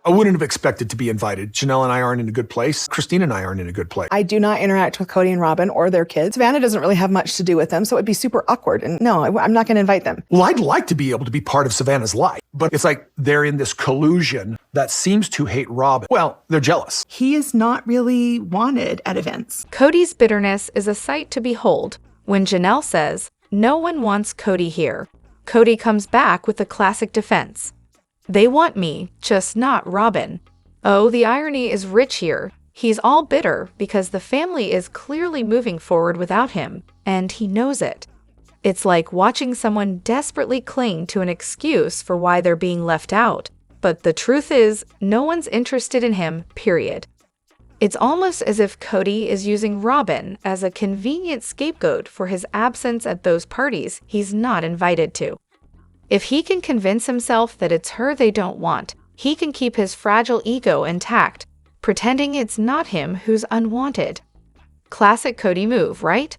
I wouldn't have expected to be invited. Janelle and I aren't in a good place. Christine and I aren't in a good place. I do not interact with Kody and Robyn or their kids. Savannah doesn't really have much to do with them, so it'd be super awkward. And no, I'm not going to invite them. Well, I'd like to be able to be part of Savannah's life, but it's like they're in this collusion that seems to hate Robyn. Well, they're jealous. He is not really wanted at events. Kody's bitterness is a sight to behold. When Janelle says, "No one wants Kody here," Kody comes back with the classic defense. "They want me, just not Robyn." Oh, the irony is rich here. He's all bitter because the family is clearly moving forward without him, and he knows it. It's like watching someone desperately cling to an excuse for why they're being left out. But the truth is, no one's interested in him, period. It's almost as if Kody is using Robyn as a convenient scapegoat for his absence at those parties he's not invited to. If he can convince himself that it's her they don't want, he can keep his fragile ego intact, pretending it's not him who's unwanted. Classic Kody move, right?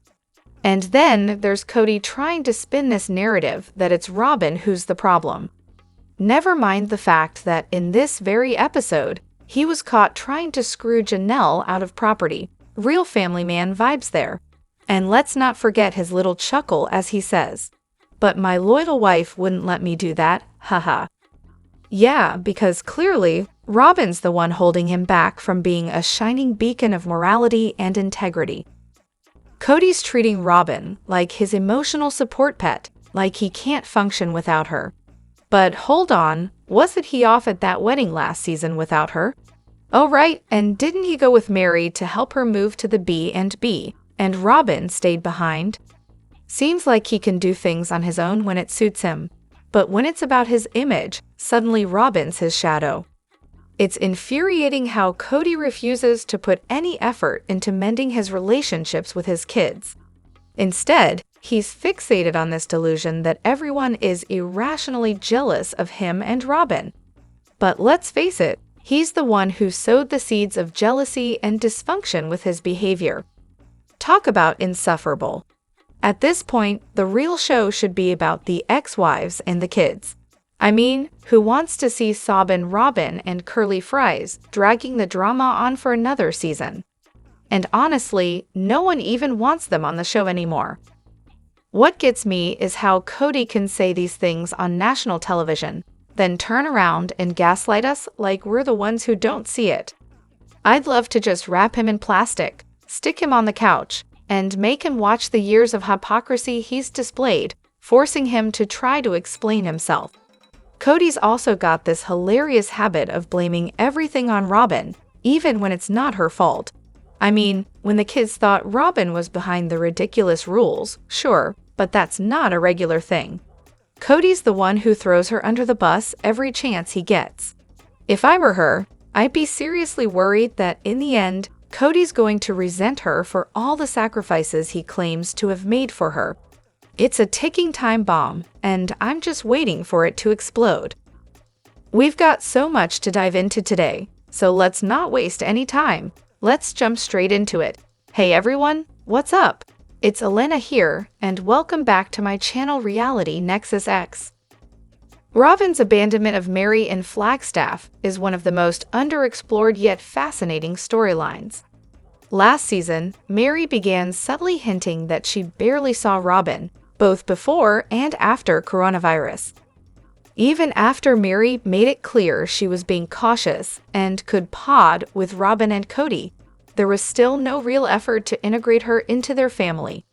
And then there's Kody trying to spin this narrative that it's Robyn who's the problem. Never mind the fact that in this very episode, he was caught trying to screw Janelle out of property. Real family man vibes there. And let's not forget his little chuckle as he says, "But my loyal wife wouldn't let me do that, haha." Yeah, because clearly, Robyn's the one holding him back from being a shining beacon of morality and integrity. Kody's treating Robyn like his emotional support pet, like he can't function without her. But hold on, wasn't he off at that wedding last season without her? Oh right, and didn't he go with Mary to help her move to the B&B, and Robyn stayed behind? Seems like he can do things on his own when it suits him. But when it's about his image, suddenly Robyn's his shadow. It's infuriating how Kody refuses to put any effort into mending his relationships with his kids. Instead, he's fixated on this delusion that everyone is irrationally jealous of him and Robyn. But let's face it, he's the one who sowed the seeds of jealousy and dysfunction with his behavior. Talk about insufferable. At this point, the real show should be about the ex-wives and the kids. I mean, who wants to see Sobbin' Robyn and Curly Fries dragging the drama on for another season? And honestly, no one even wants them on the show anymore. What gets me is how Kody can say these things on national television, then turn around and gaslight us like we're the ones who don't see it. I'd love to just wrap him in plastic, stick him on the couch, and make him watch the years of hypocrisy he's displayed, forcing him to try to explain himself. Kody's also got this hilarious habit of blaming everything on Robyn, even when it's not her fault. I mean, when the kids thought Robyn was behind the ridiculous rules, sure, but that's not a regular thing. Kody's the one who throws her under the bus every chance he gets. If I were her, I'd be seriously worried that in the end, Kody's going to resent her for all the sacrifices he claims to have made for her. It's a ticking time bomb, and I'm just waiting for it to explode. We've got so much to dive into today, so let's not waste any time. Let's jump straight into it. Hey everyone, what's up? It's Elena here, and welcome back to my channel Reality Nexus X. Robyn's abandonment of Mary in Flagstaff is one of the most underexplored yet fascinating storylines. Last season, Mary began subtly hinting that she barely saw Robyn, both before and after coronavirus. Even after Mary made it clear she was being cautious and could pod with Robyn and Kody, there was still no real effort to integrate her into their family.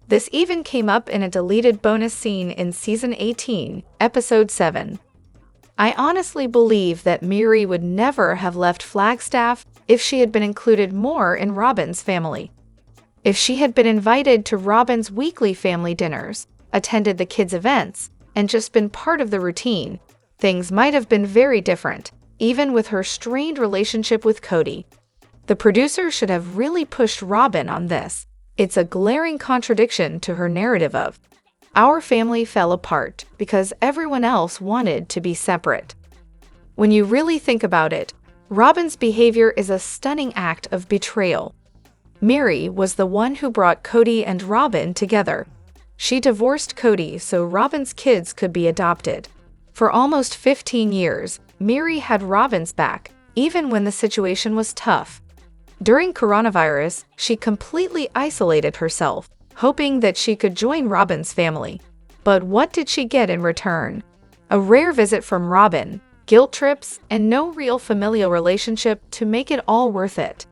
This even came up in a deleted bonus scene in Season 18, Episode 7. I honestly believe that Mary would never have left Flagstaff if she had been included more in Robyn's family. If she had been invited to Robyn's weekly family dinners, attended the kids' events, and just been part of the routine, things might have been very different, even with her strained relationship with Kody. The producer should have really pushed Robyn on this. It's a glaring contradiction to her narrative of, "Our family fell apart because everyone else wanted to be separate." When you really think about it, Robyn's behavior is a stunning act of betrayal. Mary was the one who brought Kody and Robyn together. She divorced Kody so Robyn's kids could be adopted. For almost 15 years, Mary had Robyn's back, even when the situation was tough. During coronavirus, she completely isolated herself, hoping that she could join Robyn's family. But what did she get in return? A rare visit from Robyn, guilt trips, and no real familial relationship to make it all worth it.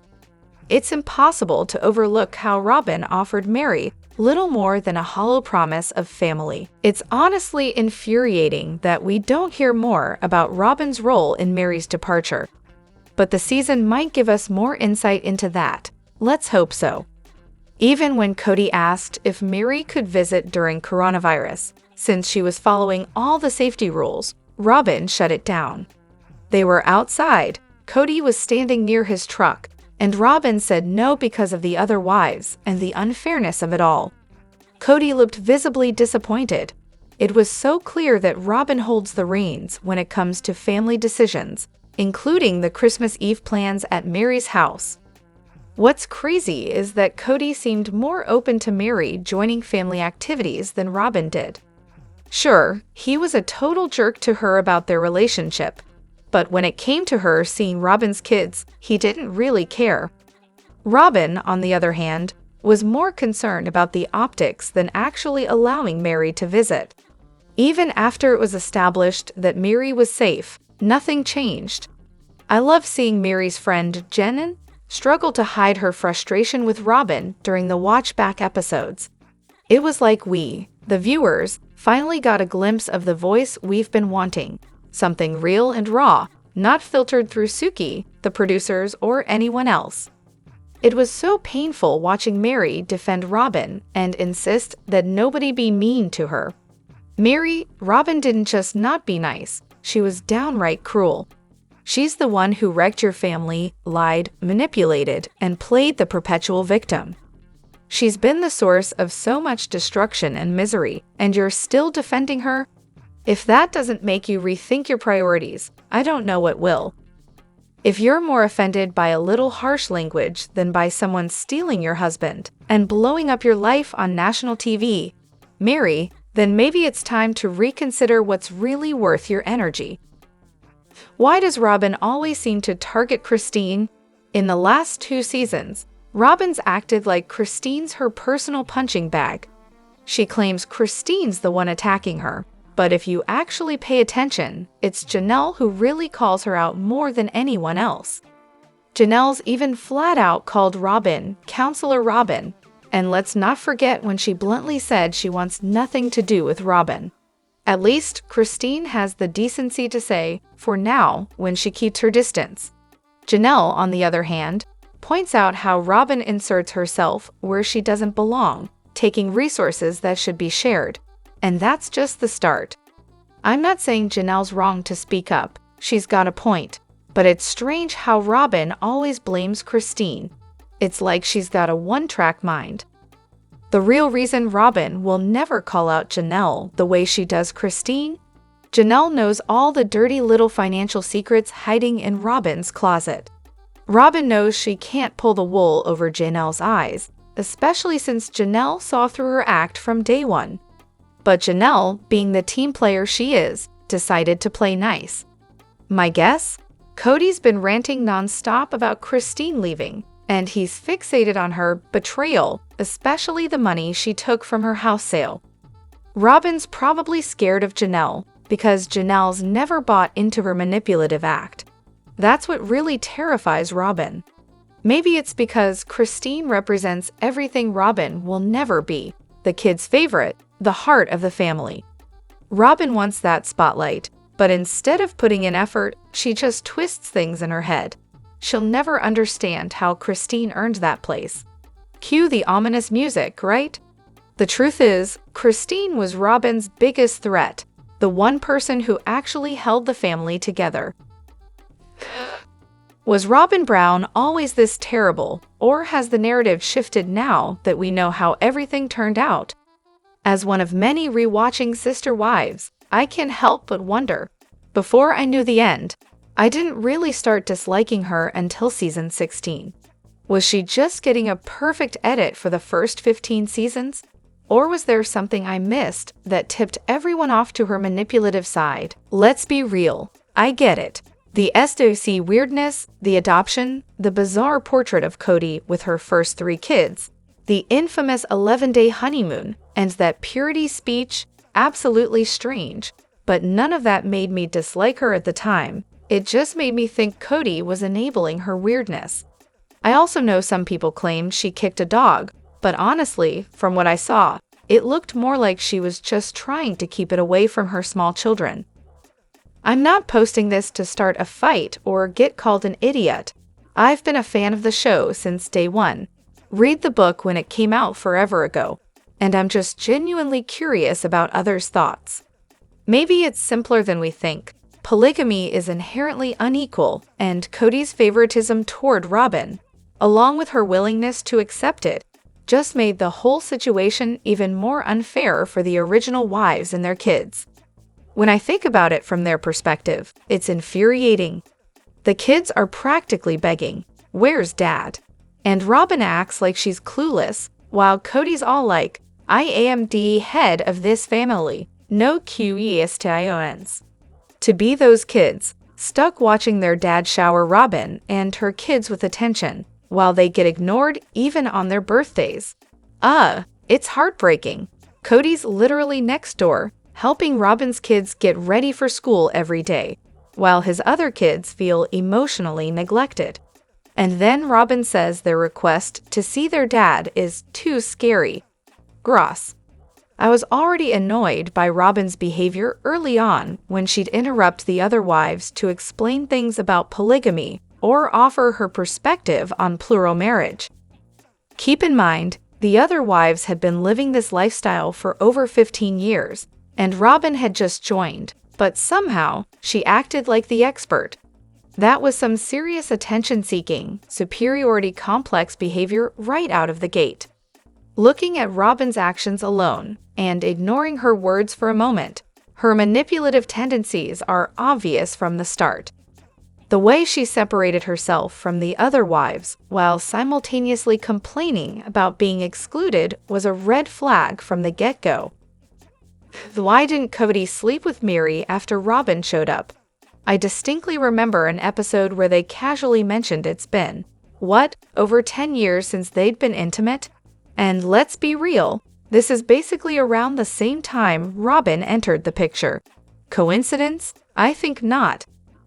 It's impossible to overlook how Robyn offered Mary little more than a hollow promise of family. It's honestly infuriating that we don't hear more about Robyn's role in Mary's departure. But the season might give us more insight into that. Let's hope so. Even when Kody asked if Mary could visit during coronavirus, since she was following all the safety rules, Robyn shut it down. They were outside. Kody was standing near his truck, and Robyn said no because of the other wives and the unfairness of it all. Kody looked visibly disappointed. It was so clear that Robyn holds the reins when it comes to family decisions, including the Christmas Eve plans at Mary's house. What's crazy is that Kody seemed more open to Mary joining family activities than Robyn did. Sure, he was a total jerk to her about their relationship, but when it came to her seeing Robyn's kids, he didn't really care. Robyn, on the other hand, was more concerned about the optics than actually allowing Mary to visit. Even after it was established that Mary was safe, nothing changed. I love seeing Mary's friend, Janelle, struggle to hide her frustration with Robyn during the watch-back episodes. It was like we, the viewers, finally got a glimpse of the voice we've been wanting. Something real and raw, not filtered through Suki, the producers, or anyone else. It was so painful watching Mary defend Robyn and insist that nobody be mean to her. Robyn didn't just not be nice, she was downright cruel. She's the one who wrecked your family, lied, manipulated, and played the perpetual victim. She's been the source of so much destruction and misery, and you're still defending her? If that doesn't make you rethink your priorities, I don't know what will. If you're more offended by a little harsh language than by someone stealing your husband and blowing up your life on national TV, Mary, then maybe it's time to reconsider what's really worth your energy. Why does Robyn always seem to target Christine? In the last 2 seasons, Robyn's acted like Christine's her personal punching bag. She claims Christine's the one attacking her. But if you actually pay attention, it's Janelle who really calls her out more than anyone else. Janelle's even flat out called Robyn Counselor Robyn, and let's not forget when she bluntly said she wants nothing to do with Robyn. At least Christine has the decency to say, for now, when she keeps her distance. Janelle, on the other hand, points out how Robyn inserts herself where she doesn't belong, taking resources that should be shared. And that's just the start. I'm not saying Janelle's wrong to speak up. She's got a point. But it's strange how Robyn always blames Christine. It's like she's got a one-track mind. The real reason Robyn will never call out Janelle the way she does Christine? Janelle knows all the dirty little financial secrets hiding in Robyn's closet. Robyn knows she can't pull the wool over Janelle's eyes, especially since Janelle saw through her act from day one. But Janelle, being the team player she is, decided to play nice. My guess? Kody's been ranting nonstop about Christine leaving, and he's fixated on her betrayal, especially the money she took from her house sale. Robyn's probably scared of Janelle, because Janelle's never bought into her manipulative act. That's what really terrifies Robyn. Maybe it's because Christine represents everything Robyn will never be, the kid's favorite, the heart of the family. Robyn wants that spotlight, but instead of putting in effort, she just twists things in her head. She'll never understand how Christine earned that place. Cue the ominous music, right? The truth is, Christine was Robyn's biggest threat, the one person who actually held the family together. Was Robyn Brown always this terrible, or has the narrative shifted now that we know how everything turned out? As one of many rewatching Sister Wives, I can't help but wonder. Before I knew the end, I didn't really start disliking her until season 16. Was she just getting a perfect edit for the first 15 seasons? Or was there something I missed that tipped everyone off to her manipulative side? Let's be real. I get it. The SOC weirdness, the adoption, the bizarre portrait of Kody with her first 3 kids, the infamous 11-day honeymoon, and that purity speech, absolutely strange. But none of that made me dislike her at the time. It just made me think Kody was enabling her weirdness. I also know some people claim she kicked a dog, but honestly, from what I saw, it looked more like she was just trying to keep it away from her small children. I'm not posting this to start a fight or get called an idiot. I've been a fan of the show since day one. Read the book when it came out forever ago, and I'm just genuinely curious about others' thoughts. Maybe it's simpler than we think. Polygamy is inherently unequal, and Kody's favoritism toward Robyn, along with her willingness to accept it, just made the whole situation even more unfair for the original wives and their kids. When I think about it from their perspective, it's infuriating. The kids are practically begging, "Where's Dad?" And Robyn acts like she's clueless, while Kody's all like, "I am the head of this family, no questions." To be those kids, stuck watching their dad shower Robyn and her kids with attention, while they get ignored even on their birthdays. It's heartbreaking. Kody's literally next door, helping Robyn's kids get ready for school every day, while his other kids feel emotionally neglected. And then Robyn says their request to see their dad is too scary. Gross. I was already annoyed by Robyn's behavior early on when she'd interrupt the other wives to explain things about polygamy or offer her perspective on plural marriage. Keep in mind, the other wives had been living this lifestyle for over 15 years, and Robyn had just joined, but somehow she acted like the expert. That was some serious attention-seeking, superiority complex behavior right out of the gate. Looking at Robyn's actions alone, and ignoring her words for a moment, her manipulative tendencies are obvious from the start. The way she separated herself from the other wives while simultaneously complaining about being excluded was a red flag from the get-go. Why didn't Kody sleep with Miri after Robyn showed up? I distinctly remember an episode where they casually mentioned it's been, over 10 years since they'd been intimate? And let's be real, this is basically around the same time Robyn entered the picture. Coincidence? I think not.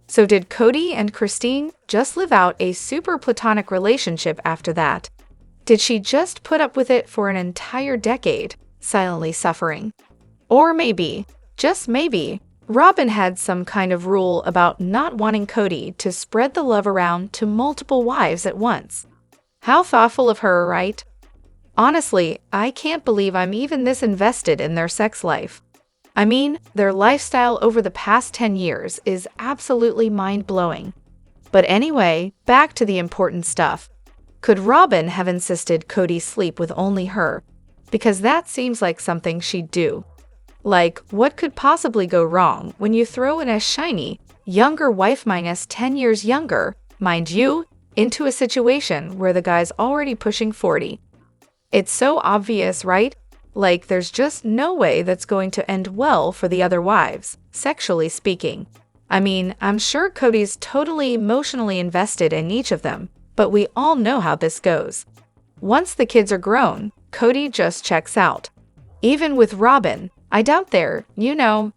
So did Kody and Christine just live out a super platonic relationship after that? Did she just put up with it for an entire decade, silently suffering? Or maybe, just maybe, Robyn had some kind of rule about not wanting Kody to spread the love around to multiple wives at once. How thoughtful of her, right? Honestly, I can't believe I'm even this invested in their sex life. I mean, their lifestyle over the past 10 years is absolutely mind-blowing. But anyway, back to the important stuff. Could Robyn have insisted Kody sleep with only her? Because that seems like something she'd do. Like, what could possibly go wrong when you throw in a shiny, younger wife minus 10 years younger, mind you, into a situation where the guy's already pushing 40? It's so obvious, right? Like, there's just no way that's going to end well for the other wives, sexually speaking. I mean, I'm sure Kody's totally emotionally invested in each of them, but we all know how this goes. Once the kids are grown, Kody just checks out. Even with Robyn, I doubt they're,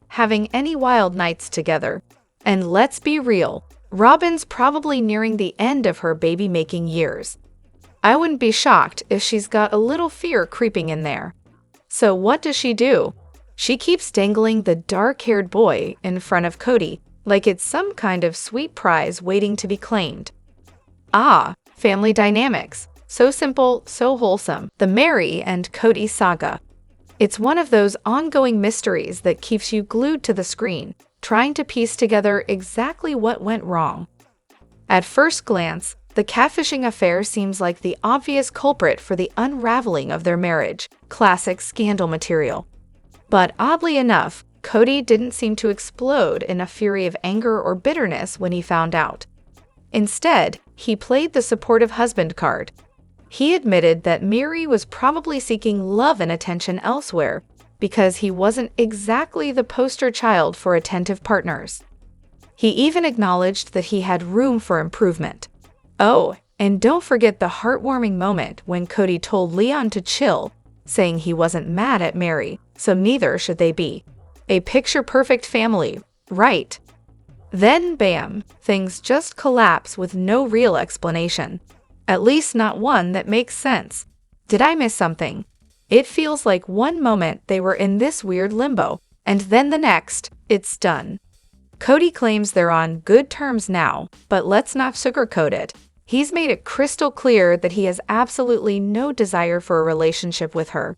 having any wild nights together. And let's be real, Robyn's probably nearing the end of her baby-making years. I wouldn't be shocked if she's got a little fear creeping in there. So what does she do? She keeps dangling the dark-haired boy in front of Kody, like it's some kind of sweet prize waiting to be claimed. Family dynamics. So simple, so wholesome. The Meri and Kody saga. It's one of those ongoing mysteries that keeps you glued to the screen, trying to piece together exactly what went wrong. At first glance, the catfishing affair seems like the obvious culprit for the unraveling of their marriage, classic scandal material. But oddly enough, Kody didn't seem to explode in a fury of anger or bitterness when he found out. Instead, he played the supportive husband card. He admitted that Meri was probably seeking love and attention elsewhere because he wasn't exactly the poster child for attentive partners. He even acknowledged that he had room for improvement. Oh, and don't forget the heartwarming moment when Kody told Leon to chill, saying he wasn't mad at Mary, so neither should they be. A picture-perfect family, right? Then, bam, things just collapse with no real explanation. At least not one that makes sense. Did I miss something? It feels like one moment they were in this weird limbo, and then the next, it's done. Kody claims they're on good terms now, but let's not sugarcoat it. He's made it crystal clear that he has absolutely no desire for a relationship with her.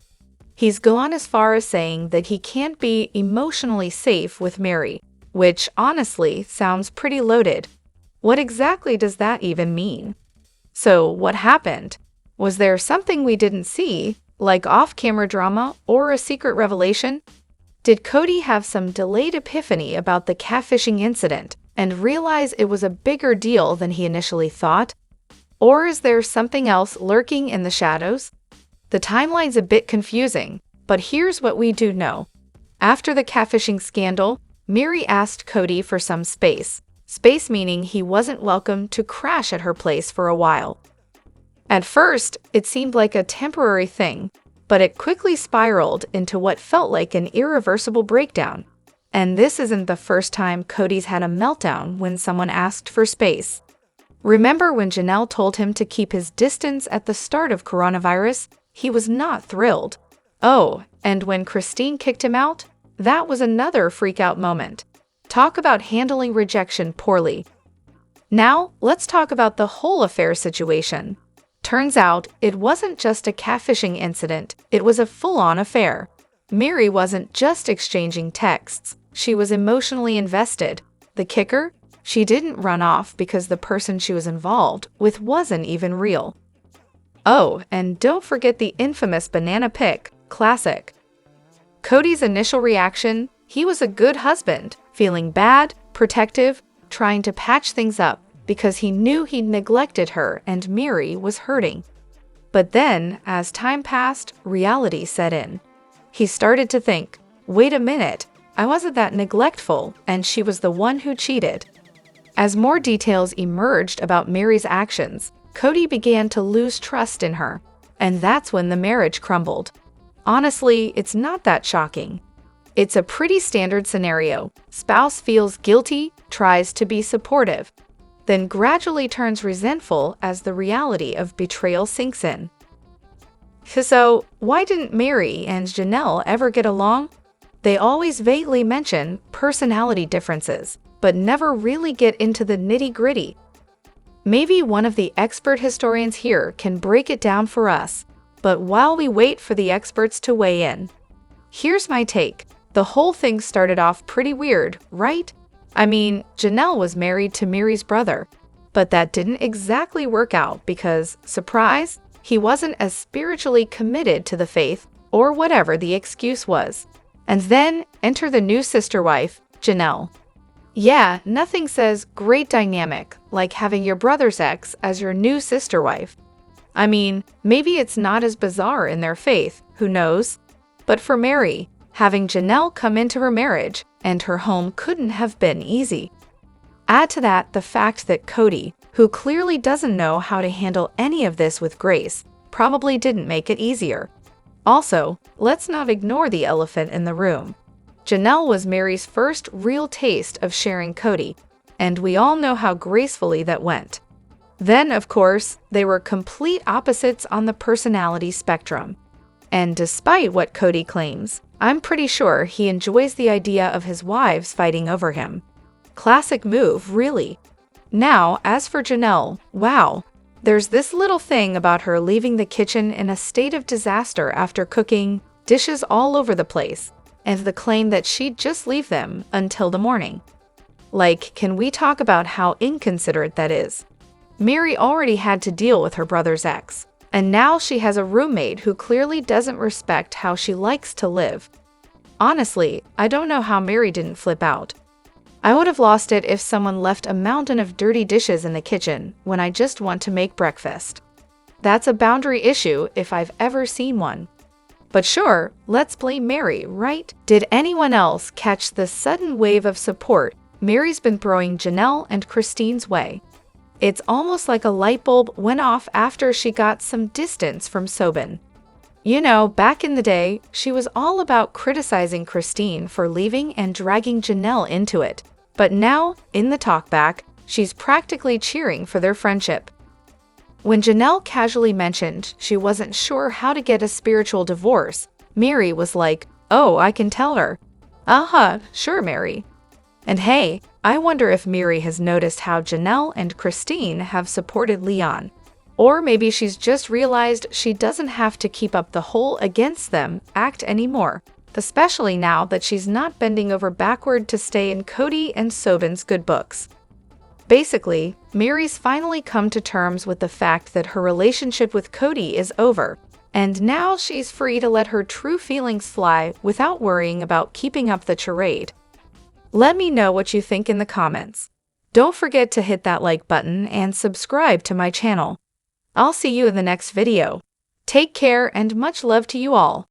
He's gone as far as saying that he can't be emotionally safe with Mary, which honestly sounds pretty loaded. What exactly does that even mean? So what happened? Was there something we didn't see, like off-camera drama or a secret revelation? Did Kody have some delayed epiphany about the catfishing incident and realize it was a bigger deal than he initially thought? Or is there something else lurking in the shadows? The timeline's a bit confusing, but here's what we do know. After the catfishing scandal, Mary asked Kody for some space. Space meaning he wasn't welcome to crash at her place for a while. At first, it seemed like a temporary thing, but it quickly spiraled into what felt like an irreversible breakdown. And this isn't the first time Kody's had a meltdown when someone asked for space. Remember when Janelle told him to keep his distance at the start of coronavirus? He was not thrilled. Oh, and when Christine kicked him out? That was another freak-out moment. Talk about handling rejection poorly. Now, let's talk about the whole affair situation. Turns out, it wasn't just a catfishing incident, it was a full-on affair. Mary wasn't just exchanging texts, she was emotionally invested. The kicker? She didn't run off because the person she was involved with wasn't even real. Oh, and don't forget the infamous banana pic, classic. Kody's initial reaction, he was a good husband, feeling bad, protective, trying to patch things up because he knew he'd neglected her and Mary was hurting. But then, as time passed, reality set in. He started to think, wait a minute, I wasn't that neglectful and she was the one who cheated. As more details emerged about Mary's actions, Kody began to lose trust in her, and that's when the marriage crumbled. Honestly, it's not that shocking. It's a pretty standard scenario. Spouse feels guilty, tries to be supportive, then gradually turns resentful as the reality of betrayal sinks in. So, why didn't Mary and Janelle ever get along? They always vaguely mention personality differences, but never really get into the nitty-gritty. Maybe one of the expert historians here can break it down for us, but while we wait for the experts to weigh in, here's my take. The whole thing started off pretty weird, right? I mean, Janelle was married to Mary's brother, but that didn't exactly work out because, surprise, he wasn't as spiritually committed to the faith or whatever the excuse was. And then enter the new sister wife, Janelle. Yeah, nothing says great dynamic like having your brother's ex as your new sister wife. I mean, maybe it's not as bizarre in their faith, who knows? But for Mary, having Janelle come into her marriage and her home couldn't have been easy. Add to that the fact that Kody, who clearly doesn't know how to handle any of this with grace, probably didn't make it easier. Also, let's not ignore the elephant in the room. Janelle was Mary's first real taste of sharing Kody, and we all know how gracefully that went. Then, of course, they were complete opposites on the personality spectrum. And despite what Kody claims, I'm pretty sure he enjoys the idea of his wives fighting over him. Classic move, really. Now, as for Janelle, wow. There's this little thing about her leaving the kitchen in a state of disaster after cooking, dishes all over the place, and the claim that she'd just leave them until the morning. Like, can we talk about how inconsiderate that is? Mary already had to deal with her brother's ex, and now she has a roommate who clearly doesn't respect how she likes to live. Honestly, I don't know how Mary didn't flip out. I would have lost it if someone left a mountain of dirty dishes in the kitchen when I just want to make breakfast. That's a boundary issue if I've ever seen one. But sure, let's blame Mary, right? Did anyone else catch the sudden wave of support Mary's been throwing Janelle and Christine's way. It's almost like a light bulb went off after she got some distance from Robyn. You know, back in the day, she was all about criticizing Christine for leaving and dragging Janelle into it. But now, in the talkback, she's practically cheering for their friendship. When Janelle casually mentioned she wasn't sure how to get a spiritual divorce, Mary was like, "Oh, I can tell her." Sure, Mary. And hey, I wonder if Mary has noticed how Janelle and Christine have supported Leon. Or maybe she's just realized she doesn't have to keep up the whole against them act anymore, especially now that she's not bending over backward to stay in Kody and Robyn's good books. Basically, Mary's finally come to terms with the fact that her relationship with Kody is over, and now she's free to let her true feelings fly without worrying about keeping up the charade. Let me know what you think in the comments. Don't forget to hit that like button and subscribe to my channel. I'll see you in the next video. Take care and much love to you all.